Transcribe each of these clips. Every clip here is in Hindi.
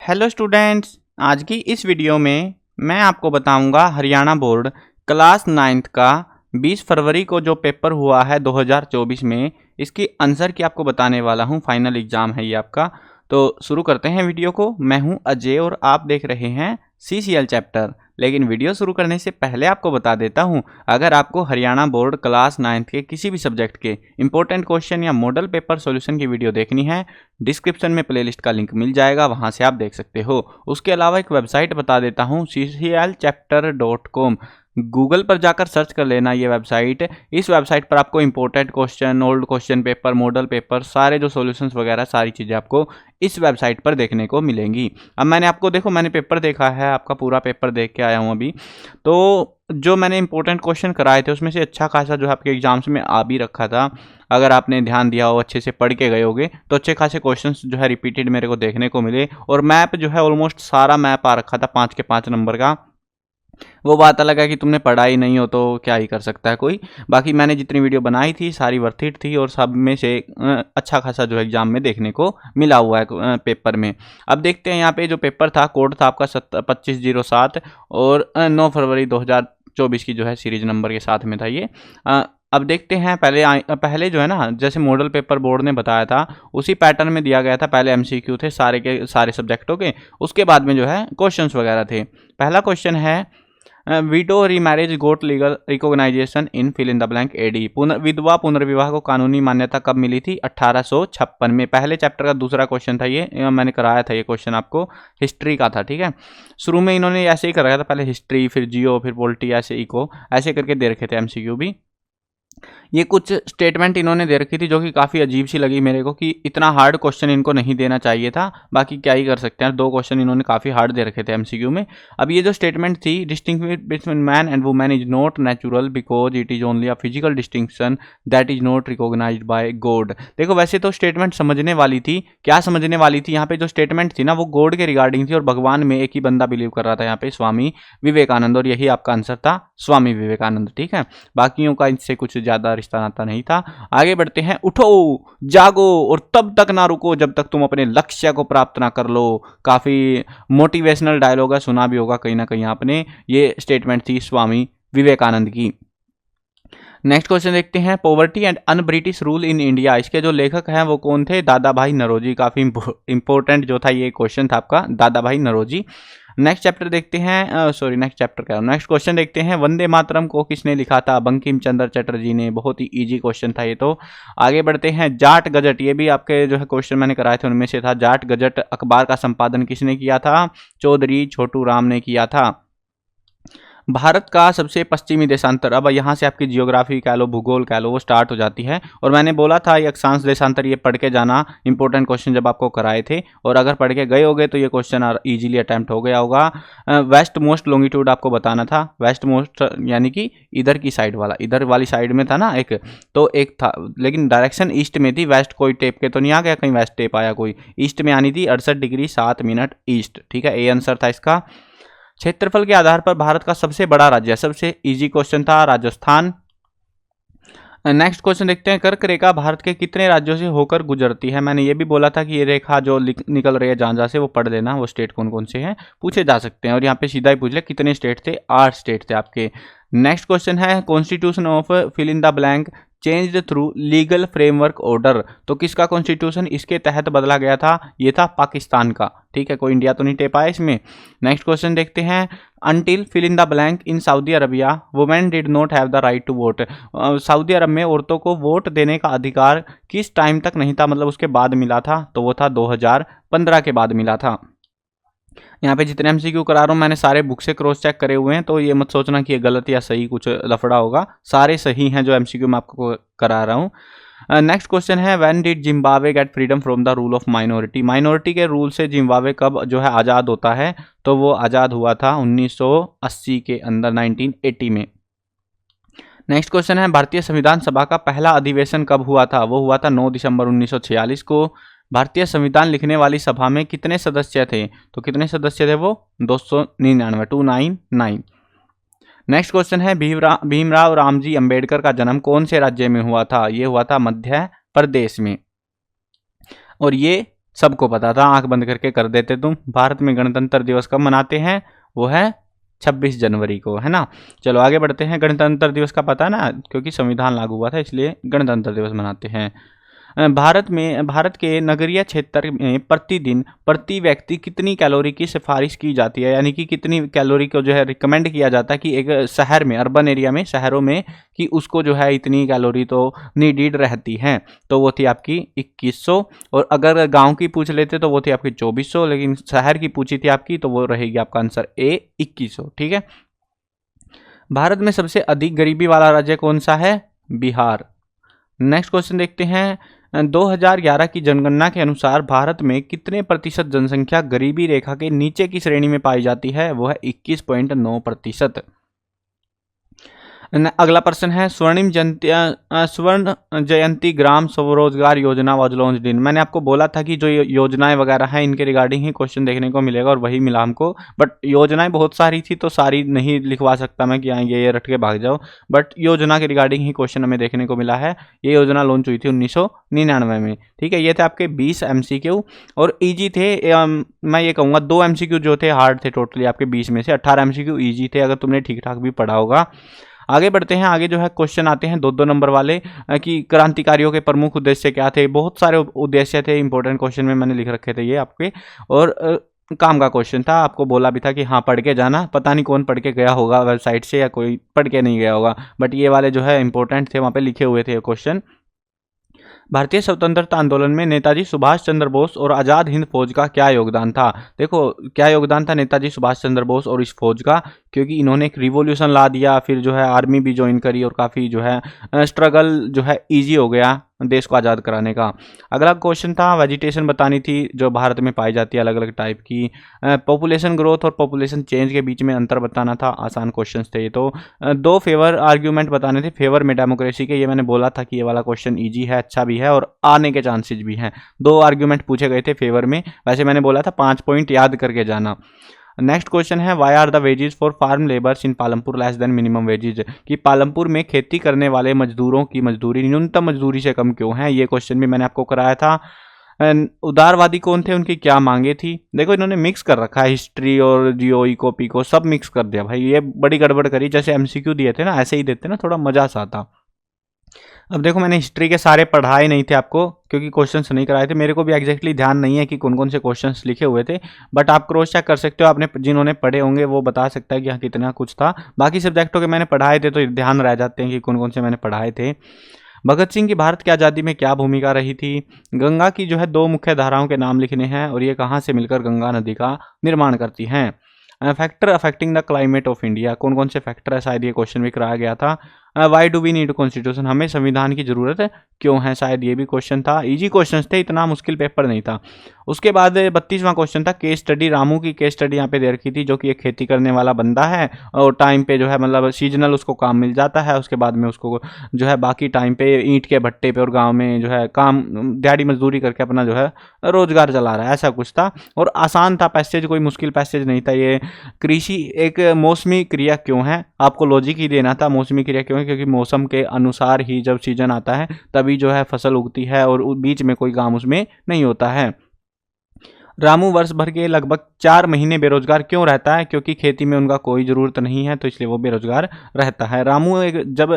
हेलो स्टूडेंट्स, आज की इस वीडियो में मैं आपको बताऊंगा हरियाणा बोर्ड क्लास 9th का 20 फरवरी को जो पेपर हुआ है 2024 में, इसकी आंसर की आपको बताने वाला हूं। फाइनल एग्जाम है ये आपका। तो शुरू करते हैं वीडियो को। मैं हूं अजय और आप देख रहे हैं CCL चैप्टर। लेकिन वीडियो शुरू करने से पहले आपको बता देता हूं, अगर आपको हरियाणा बोर्ड क्लास 9th के किसी भी सब्जेक्ट के इंपॉर्टेंट क्वेश्चन या मॉडल पेपर सॉल्यूशन की वीडियो देखनी है, डिस्क्रिप्शन में प्लेलिस्ट का लिंक मिल जाएगा, वहां से आप देख सकते हो। उसके अलावा एक वेबसाइट बता देता हूं, cclchapter.com। गूगल पर जाकर सर्च कर लेना ये वेबसाइट। इस वेबसाइट पर आपको important question, old question paper, model paper, सारे जो सॉल्यूशंस वगैरह सारी चीज़ें आपको इस वेबसाइट पर देखने को मिलेंगी। अब मैंने आपको देखो, मैंने पेपर देखा है, आपका पूरा पेपर देख के आया हूँ अभी। तो जो मैंने इंपॉर्टेंट क्वेश्चन कराए थे उसमें से अच्छा खासा जो आपके एग्जाम्स में आ भी रखा था। अगर आपने ध्यान दिया हो, अच्छे से पढ़ के गए होगे, तो अच्छे खासे क्वेश्चंस जो है रिपीटेड मेरे को देखने को मिले। और मैप जो है ऑलमोस्ट सारा मैप आ रखा था 5 के 5 नंबर का। वो बात अलग है कि तुमने पढ़ा ही नहीं हो तो क्या ही कर सकता है कोई। बाकी मैंने जितनी वीडियो बनाई थी सारी वर्थ इट थी, और सब में से अच्छा खासा जो एग्जाम में देखने को मिला हुआ है पेपर में। अब देखते हैं यहाँ पे जो पेपर था, कोड था आपका 2507 और 9 फरवरी 2024 की जो है सीरीज नंबर के साथ में था ये। अब देखते हैं, पहले जो है ना, जैसे मॉडल पेपर बोर्ड ने बताया था उसी पैटर्न में दिया गया था। पहले MCQ थे सारे के सारे सब्जेक्टों के, उसके बाद में जो है क्वेश्चंस वगैरह थे। पहला क्वेश्चन है, widow remarriage got legal recognition in fill in the blank AD. विधवा पुनर्विवाह को कानूनी मान्यता कब मिली थी? 1856 में। पहले चैप्टर का दूसरा क्वेश्चन था ये, मैंने कराया था ये क्वेश्चन आपको, हिस्ट्री का था। ठीक है, शुरू में इन्होंने ऐसे ही कराया था, पहले हिस्ट्री, फिर जियो, फिर पॉलिटी, ऐसे इको, ऐसे करके दे रखे थे MCQ भी। ये कुछ स्टेटमेंट इन्होंने दे रखी थी जो कि काफ़ी अजीब सी लगी मेरे को, कि इतना हार्ड क्वेश्चन इनको नहीं देना चाहिए था। बाकी क्या ही कर सकते हैं, 2 क्वेश्चन इन्होंने काफ़ी हार्ड दे रखे थे MCQ में। अब ये जो स्टेटमेंट थी, distinction between man and women is not natural because it is only a physical distinction that is not recognised by God. देखो, वैसे तो स्टेटमेंट समझने वाली थी। क्या समझने वाली थी? यहाँ पे जो स्टेटमेंट थी ना, वो गॉड के रिगार्डिंग थी, और भगवान में एक ही बंदा बिलीव कर रहा था यहाँ पे, स्वामी विवेकानंद, और यही आपका आंसर था, स्वामी विवेकानंद। ठीक है, बाकियों का इससे कुछ ज़्यादा रिश्ता नाता नहीं था। आगे बढ़ते हैं। उठो, जागो और तब तक ना रुको जब तक तुम अपने लक्ष्य को प्राप्त ना कर लो। काफी मोटिवेशनल डायलॉग है, सुना भी होगा कहीं ना कहीं आपने। ये स्टेटमेंट थी स्वामी विवेकानंद की। नेक्स्ट क्वेश्चन देखते हैं, poverty and un British rule in India. इसके जो लेखक हैं वो कौन थे? दादा भाई नौरोजी। काफी इंपॉर्टेंट जो था ये क्वेश्चन था आपका, दादा भाई नौरोजी। नेक्स्ट चैप्टर देखते हैं, नेक्स्ट क्वेश्चन देखते हैं, वंदे मातरम को किसने लिखा था? बंकिम चंद्र चटर्जी ने। बहुत ही इजी क्वेश्चन था ये तो। आगे बढ़ते हैं, जाट गजट, ये भी आपके जो है क्वेश्चन मैंने कराए थे उनमें से था। जाट गजट अखबार का संपादन किसने किया था? चौधरी छोटू राम ने किया था। भारत का सबसे पश्चिमी देशांतर, अब यहाँ से आपकी जियोग्राफी कह लो, भूगोल कह लो, वो स्टार्ट हो जाती है। और मैंने बोला था ये अक्षांश देशांतर, ये पढ़ के जाना, इंपॉर्टेंट क्वेश्चन जब आपको कराए थे, और अगर पढ़ के गए होगे तो ये क्वेश्चन इजीली अटैम्प्ट हो गया होगा। वेस्ट मोस्ट लॉन्गिट्यूड आपको बताना था। वेस्ट मोस्ट यानी कि इधर की साइड वाला, इधर वाली साइड में था ना एक, तो एक था, लेकिन डायरेक्शन ईस्ट में थी। वेस्ट कोई टेप के तो नहीं आ गया, कहीं वेस्ट टेप आया कोई, ईस्ट में आनी थी 68 डिग्री 7 मिनट ईस्ट। ठीक है, ए आंसर था इसका। क्षेत्रफल के आधार पर भारत का सबसे बड़ा राज्य, सबसे इजी क्वेश्चन था, राजस्थान। नेक्स्ट क्वेश्चन देखते हैं, कर्क रेखा भारत के कितने राज्यों से होकर गुजरती है? मैंने ये भी बोला था कि ये रेखा जो निकल रही है जहाँ से, वो पढ़ लेना, वो स्टेट कौन कौन से हैं पूछे जा सकते हैं। और यहाँ पे सीधा ही पूछ ले कितने स्टेट थे? 8 स्टेट थे आपके। नेक्स्ट क्वेश्चन है, constitution of fill in the blank changed through legal framework order. तो किसका कॉन्स्टिट्यूशन इसके तहत बदला गया था? ये था पाकिस्तान का। ठीक है, कोई इंडिया तो नहीं टेप आया इसमें। नेक्स्ट क्वेश्चन देखते हैं, until fill in the blank in Saudi Arabia women did not have the right to vote. Saudi Arab में औरतों को वोट देने का अधिकार किस टाइम तक नहीं था, मतलब उसके बाद मिला था? तो वो था 2015 के बाद मिला था। यहाँ पे जितने MCQ करा रहा हूँ मैंने सारे बुक से क्रॉस चेक करे हुए हैं, तो ये मत सोचना कि ये गलत या सही कुछ लफड़ा होगा, सारे सही हैं जो MCQ मैं आपको करा रहा हूँ। नेक्स्ट क्वेश्चन है, when did Zimbabwe get freedom from the rule of minority. Minority के रूल से जिम्बाब्वे कब जो है आज़ाद होता है? तो वो आज़ाद हुआ था 1980 के अंदर, 1980 में। नेक्स्ट क्वेश्चन है, भारतीय संविधान सभा का पहला अधिवेशन कब हुआ था? वो हुआ था 9 दिसंबर 1946 को। भारतीय संविधान लिखने वाली सभा में कितने सदस्य थे? तो कितने सदस्य थे वो? 299, 299। नेक्स्ट क्वेश्चन है, भीमराव रामजी अंबेडकर का जन्म कौन से राज्य में हुआ था? ये हुआ था मध्य प्रदेश में। और ये सबको पता था, आंख बंद करके कर देते तुम। भारत में गणतंत्र दिवस कब मनाते हैं? वो है 26 जनवरी को, है ना। चलो आगे बढ़ते हैं। गणतंत्र दिवस का पता है ना, क्योंकि संविधान लागू हुआ था इसलिए गणतंत्र दिवस मनाते हैं। भारत के नगरीय क्षेत्र में प्रतिदिन प्रति व्यक्ति कितनी कैलोरी की सिफारिश की जाती है, यानी कि कितनी कैलोरी को जो है रिकमेंड किया जाता है कि एक शहर में, अर्बन एरिया में, शहरों में, कि उसको जो है इतनी कैलोरी तो नीडेड रहती है। तो वो थी आपकी 2100। और अगर गांव की पूछ लेते तो वो थी आपकी 2400, लेकिन शहर की पूछी थी आपकी तो वो रहेगी आपका आंसर ए 2100। ठीक है। भारत में सबसे अधिक गरीबी वाला राज्य कौन सा है? बिहार। नेक्स्ट क्वेश्चन देखते हैं। 2011 की जनगणना के अनुसार भारत में कितने प्रतिशत जनसंख्या गरीबी रेखा के नीचे की श्रेणी में पाई जाती है? वो है 21.9%। अगला प्रश्न है, स्वर्ण जयंती ग्राम स्वरोजगार योजना वाज लॉन्च्ड इन। मैंने आपको बोला था कि जो योजनाएं वगैरह हैं इनके रिगार्डिंग ही क्वेश्चन देखने को मिलेगा, और वही मिला हमको। बट योजनाएं बहुत सारी थी तो सारी नहीं लिखवा सकता मैं कि ये रट के भाग जाओ, बट योजना के रिगार्डिंग ही क्वेश्चन हमें देखने को मिला है। ये योजना लॉन्च हुई थी 1999 में। ठीक है। ये थे आपके 20 MCQ और ईजी थे। मैं ये कहूँगा 2 MCQ जो थे हार्ड थे, टोटली आपके 20 में से 18 MCQ ईजी थे, अगर तुमने ठीक ठाक भी पढ़ा होगा। आगे बढ़ते हैं। आगे जो है क्वेश्चन आते हैं 2-2 नंबर वाले, कि क्रांतिकारियों के प्रमुख उद्देश्य क्या थे। बहुत सारे उद्देश्य थे, इंपॉर्टेंट क्वेश्चन में मैंने लिख रखे थे ये आपके, और काम का क्वेश्चन था। आपको बोला भी था कि हाँ पढ़ के जाना। पता नहीं कौन पढ़ के गया होगा वेबसाइट से या कोई पढ़ के नहीं गया होगा, बट ये वाले जो है इंपॉर्टेंट थे, वहाँ पे लिखे हुए थे क्वेश्चन। भारतीय स्वतंत्रता आंदोलन में नेताजी सुभाष चंद्र बोस और आज़ाद हिंद फौज का क्या योगदान था? देखो क्या योगदान था नेताजी सुभाष चंद्र बोस और इस फौज का, क्योंकि इन्होंने एक रिवॉल्यूशन ला दिया, फिर जो है आर्मी भी ज्वाइन करी और काफ़ी जो है स्ट्रगल जो है ईजी हो गया देश को आज़ाद कराने का। अगला क्वेश्चन था, वेजिटेशन बतानी थी जो भारत में पाई जाती है अलग अलग टाइप की। पॉपुलेशन ग्रोथ और पॉपुलेशन चेंज के बीच में अंतर बताना था। आसान क्वेश्चन थे ये तो। 2 फेवर आर्ग्यूमेंट बताने थे फेवर में डेमोक्रेसी के। ये मैंने बोला था कि ये वाला क्वेश्चन ईजी है, अच्छा भी है और आने के चांसेस भी हैं। 2 आर्ग्यूमेंट पूछे गए थे फेवर में। वैसे मैंने बोला था 5 पॉइंट याद करके जाना। नेक्स्ट क्वेश्चन है, why are the wages for farm labours in Palampur less than minimum wages. कि पालमपुर में खेती करने वाले मजदूरों की मजदूरी न्यूनतम मजदूरी से कम क्यों है? ये क्वेश्चन भी मैंने आपको कराया था। उदारवादी कौन थे, उनकी क्या मांगे थी? देखो इन्होंने मिक्स कर रखा है, हिस्ट्री और जियो इको पीको सब मिक्स कर दिया भाई। ये बड़ी गड़बड़ करी। जैसे MCQ दिए थे ना ऐसे ही देते ना, थोड़ा मजा सा आता। अब देखो मैंने हिस्ट्री के सारे पढ़ाए नहीं थे आपको, क्योंकि क्वेश्चंस नहीं कराए थे। मेरे को भी एग्जैक्टली ध्यान नहीं है कि कौन कौन से क्वेश्चंस लिखे हुए थे, बट आप क्रॉस चेक कर सकते हो। आपने जिन्होंने पढ़े होंगे वो बता सकता है कि हाँ कितना कुछ था। बाकी सब्जेक्टों के मैंने पढ़ाए थे तो ध्यान रह जाते हैं कि कौन कौन से मैंने पढ़ाए थे। भगत सिंह की भारत की आज़ादी में क्या भूमिका रही थी? गंगा की जो है 2 मुख्य धाराओं के नाम लिखने हैं, और ये कहाँ से मिलकर गंगा नदी का निर्माण करती हैं। Factor affecting the climate of India, कौन कौन से फैक्टर है? शायद ये क्वेश्चन भी कराया गया था। Why do we need constitution, हमें संविधान की जरूरत है क्यों है? शायद ये भी क्वेश्चन था। इजी क्वेश्चन थे, इतना मुश्किल पेपर नहीं था। उसके बाद 32वां क्वेश्चन था केस स्टडी। रामू की केस स्टडी यहाँ पे दे रखी थी, जो कि एक खेती करने वाला बंदा है और टाइम पे जो है मतलब सीजनल उसको काम मिल जाता है, उसके बाद में उसको जो है बाकी टाइम पे ईंट के भट्टे पे और गाँव में जो है काम दिहाड़ी मजदूरी करके अपना जो है रोजगार चला रहा है, ऐसा कुछ था। और आसान था पैसेज, कोई मुश्किल पैसेज नहीं था ये। कृषि एक मौसमी क्रिया क्यों है? आपको लॉजिक ही देना था मौसमी क्रिया क्यों है, क्योंकि मौसम के अनुसार ही जब सीजन आता है तभी जो है फसल उगती है और बीच में कोई काम उसमें नहीं होता है। रामू वर्ष भर के लगभग 4 महीने बेरोजगार क्यों रहता है? क्योंकि खेती में उनका कोई ज़रूरत नहीं है तो इसलिए वो बेरोजगार रहता है। रामू जब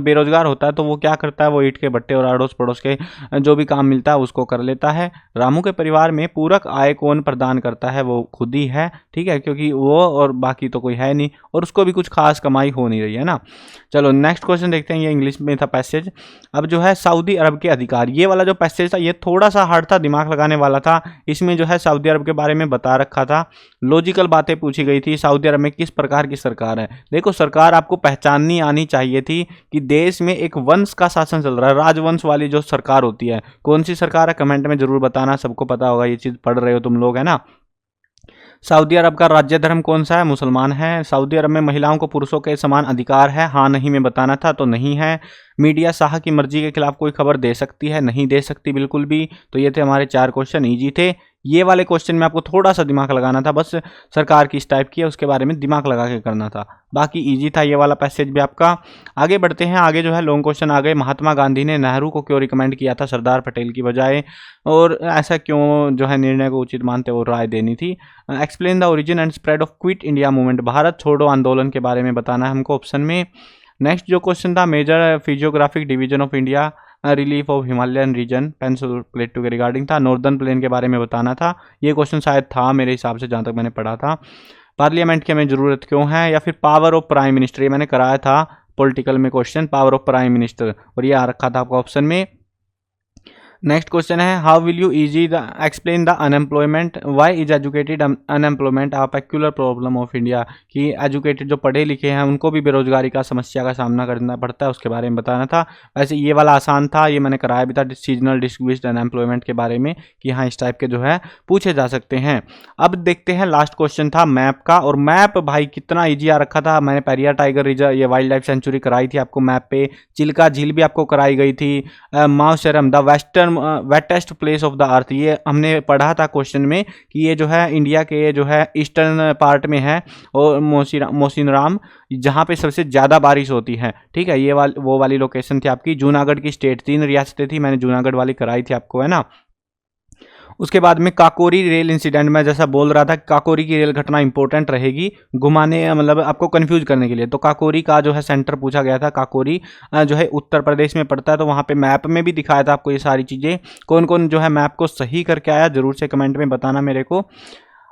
बेरोजगार होता है तो वो क्या करता है, वो ईंट के भट्टे और अड़ोस पड़ोस के जो भी काम मिलता है उसको कर लेता है। रामू के परिवार में पूरक आय कौन प्रदान करता है? वो खुद ही है, ठीक है, क्योंकि वो और बाकी तो कोई है नहीं और उसको भी कुछ खास कमाई हो नहीं रही है ना। चलो नेक्स्ट क्वेश्चन देखते हैं। ये इंग्लिश में था पैसेज। अब जो है सऊदी अरब के अधिकार, ये वाला जो पैसेज था ये थोड़ा सा हार्ड था, दिमाग लगाने वाला था। इसमें जो है सऊदी अरब के बारे में बता रखा था, लॉजिकल बातें पूछी गई थी। सऊदी अरब में किस प्रकार की सरकार है? देखो सरकार आपको पहचाननी आनी चाहिए थी कि देश में एक वंश का शासन चल रहा है, राजवंश वाली जो सरकार होती है। कौन सी सरकार है कमेंट में जरूर बताना, सबको पता होगा, ये चीज पढ़ रहे हो तुम लोग, है ना। सऊदी अरब का राज्य धर्म कौन सा है? मुसलमान है। सऊदी अरब में महिलाओं को पुरुषों के समान अधिकार है? हाँ नहीं में बताना था तो नहीं है। मीडिया शाह की मर्जी के खिलाफ कोई खबर दे सकती है? नहीं दे सकती बिल्कुल भी। तो ये थे हमारे 4 क्वेश्चन, ईजी थे। ये वाले क्वेश्चन में आपको थोड़ा सा दिमाग लगाना था, बस सरकार किस टाइप की है उसके बारे में दिमाग लगा के करना था। बाकी इजी था ये वाला पैसेज भी आपका। आगे बढ़ते हैं, आगे जो है लॉन्ग क्वेश्चन आ गए। महात्मा गांधी ने नेहरू को क्यों रिकमेंड किया था सरदार पटेल की बजाय, और ऐसा क्यों जो है निर्णय को उचित मानते हुए राय देनी थी। Explain the origin and spread of quit India movement, Bharat छोड़ो आंदोलन के बारे में बताना है हमको ऑप्शन में। नेक्स्ट जो क्वेश्चन था, major physiographic division of India, relief of Himalayan region, peninsular plateau के रिगार्डिंग था। नॉर्दर्न प्लेन के बारे में बताना था। ये क्वेश्चन शायद था मेरे हिसाब से, जहाँ तक मैंने पढ़ा था। पार्लियामेंट की हमें जरूरत क्यों है, या फिर पावर ऑफ प्राइम मिनिस्टर, ये मैंने कराया था पॉलिटिकल में question, power of prime minister, और ये आ रखा था आपका ऑप्शन में। नेक्स्ट क्वेश्चन है, how will you easy the explain the unemployment, why is educated unemployment a peculiar problem of India, कि एजुकेटेड जो पढ़े लिखे हैं उनको भी बेरोजगारी का समस्या का सामना करना पड़ता है, उसके बारे में बताना था। वैसे ये वाला आसान था, ये मैंने कराया भी था सीजनल डिस्ट्रीब्यूटेड अनएम्प्लॉयमेंट के बारे में, कि हाँ इस टाइप के जो है पूछे जा सकते हैं। अब देखते हैं लास्ट क्वेश्चन था मैप का, और मैप भाई कितना ईजी आ रखा था। मैंने पेरियार टाइगर रिजर्व, ये वाइल्ड लाइफ सेंचुरी कराई थी आपको मैप पे, चिल्का झील भी आपको कराई गई थी, Mawsynram the western wettest place of the earth, ये हमने पढ़ा था क्वेश्चन में कि ये जो है इंडिया के जो है ईस्टर्न पार्ट में है, और मोसिनराम जहाँ पे सबसे ज़्यादा बारिश होती है। ठीक है, ये वो वाली लोकेशन थी आपकी। जूनागढ़ की स्टेट 3 रियासतें थी, मैंने जूनागढ़ वाली कराई थी आपको, है ना। उसके बाद में काकोरी रेल इंसिडेंट में जैसा बोल रहा था, काकोरी की रेल घटना इंपॉर्टेंट रहेगी घुमाने, मतलब आपको कंफ्यूज करने के लिए। तो काकोरी का जो है सेंटर पूछा गया था, काकोरी जो है उत्तर प्रदेश में पड़ता है। तो वहाँ पे मैप में भी दिखाया था आपको ये सारी चीज़ें। कौन कौन जो है मैप को सही करके आया जरूर से कमेंट में बताना मेरे को।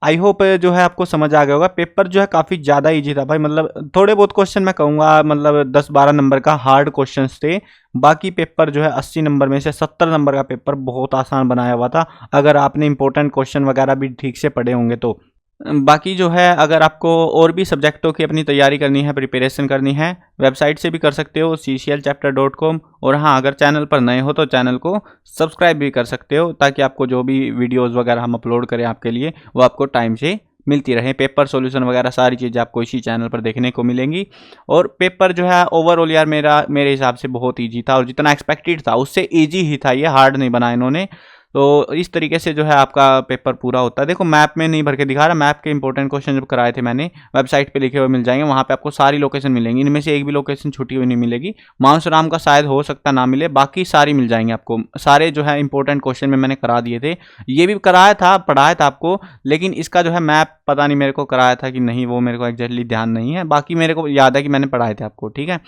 आई होप जो है आपको समझ आ गया होगा। पेपर जो है काफ़ी ज़्यादा इजी था भाई, मतलब थोड़े बहुत क्वेश्चन मैं कहूँगा मतलब 10-12 नंबर का हार्ड क्वेश्चंस थे। बाकी पेपर जो है 80 नंबर में से 70 नंबर का पेपर बहुत आसान बनाया हुआ था, अगर आपने इंपॉर्टेंट क्वेश्चन वगैरह भी ठीक से पढ़े होंगे तो। बाकी जो है अगर आपको और भी सब्जेक्टों की अपनी तैयारी करनी है, प्रिपरेशन करनी है, वेबसाइट से भी कर सकते हो cclchapter.com। और हाँ, अगर चैनल पर नए हो तो चैनल को सब्सक्राइब भी कर सकते हो, ताकि आपको जो भी वीडियोस वगैरह हम अपलोड करें आपके लिए वो आपको टाइम से मिलती रहे। पेपर सॉल्यूशन वगैरह सारी चीज़ें आपको इसी चैनल पर देखने को मिलेंगी। और पेपर जो है ओवरऑल यार मेरे हिसाब से बहुत ईजी था, और जितना एक्सपेक्टेड था उससे ईजी ही था, ये हार्ड नहीं बना इन्होंने। तो इस तरीके से जो है आपका पेपर पूरा होता है। देखो मैप में नहीं भर के दिखा रहा, मैप के इंपॉर्टेंट क्वेश्चन जब कराए थे मैंने, वेबसाइट पे लिखे हुए मिल जाएंगे, वहाँ पे आपको सारी लोकेशन मिलेंगी। इनमें से एक भी लोकेशन छुटी हुई नहीं मिलेगी। मानसराम का शायद हो सकता ना मिले, बाकी सारी मिल जाएंगी आपको। सारे जो है इंपॉर्टेंट क्वेश्चन में मैंने करा दिए थे, ये भी कराया था, पढ़ाया था आपको, लेकिन इसका जो है मैप पता नहीं मेरे को कराया था कि नहीं, वो मेरे को एग्जैक्टली ध्यान नहीं है। बाकी मेरे को याद है कि मैंने पढ़ाए थे आपको। ठीक है,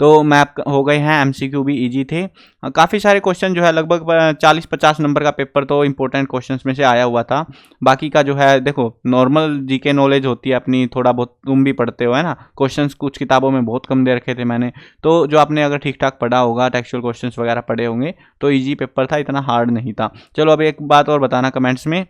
तो मैप हो गए हैं, MCQ भी ईजी थे। काफ़ी सारे क्वेश्चन जो है लगभग 40-50 नंबर का पेपर तो इंपॉर्टेंट क्वेश्चंस में से आया हुआ था। बाकी का जो है देखो नॉर्मल जीके नॉलेज होती है अपनी, थोड़ा बहुत तुम भी पढ़ते हो, है ना। क्वेश्चंस कुछ किताबों में बहुत कम दे रखे थे मैंने, तो जो आपने अगर ठीक ठाक पढ़ा होगा, टेक्सचुअल क्वेश्चंस वगैरह पढ़े होंगे, तो ईजी पेपर था, इतना हार्ड नहीं था। चलो अब एक बात और बताना कमेंट्स में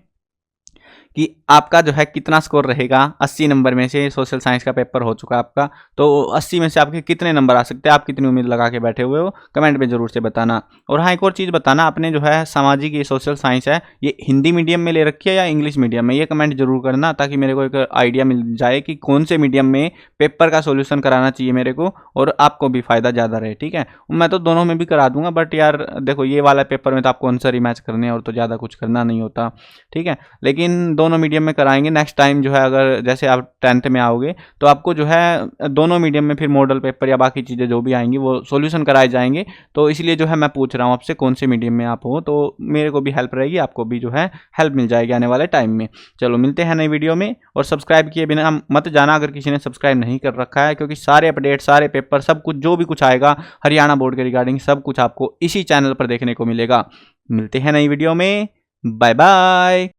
कि आपका जो है कितना स्कोर रहेगा 80 नंबर में से। सोशल साइंस का पेपर हो चुका है आपका, तो 80 में से आपके कितने नंबर आ सकते हैं, आप कितनी उम्मीद लगा के बैठे हुए हो, कमेंट में जरूर से बताना। और हाँ, एक और चीज़ बताना, आपने जो है सामाजिक ये सोशल साइंस है, ये हिंदी मीडियम में ले रखी है या इंग्लिश मीडियम में, ये कमेंट जरूर करना, ताकि मेरे को एक आइडिया मिल जाए कि कौन से मीडियम में पेपर का सोल्यूशन कराना चाहिए मेरे को, और आपको भी फायदा ज़्यादा रहे। ठीक है, मैं तो दोनों में भी करा दूंगा, बट यार देखो ये वाला पेपर में तो आपको आंसर ही मैच करने हैं, और तो ज़्यादा कुछ करना नहीं होता। ठीक है, लेकिन दोनों मीडियम में कराएंगे नेक्स्ट टाइम। जो है अगर जैसे आप 10th में आओगे तो आपको जो है दोनों मीडियम में फिर मॉडल पेपर या बाकी चीज़ें जो भी आएंगी वो सॉल्यूशन कराए जाएंगे। तो इसलिए जो है मैं पूछ रहा हूँ आपसे कौन से मीडियम में आप हो, तो मेरे को भी हेल्प रहेगी, आपको भी जो है हेल्प मिल जाएगी आने वाले टाइम में। चलो मिलते हैं नई वीडियो में, और सब्सक्राइब किए बिना मत जाना अगर किसी ने सब्सक्राइब नहीं कर रखा है, क्योंकि सारे अपडेट, सारे पेपर, सब कुछ जो भी कुछ आएगा हरियाणा बोर्ड के रिगार्डिंग, सब कुछ आपको इसी चैनल पर देखने को मिलेगा। मिलते हैं नई वीडियो में, बाय बाय।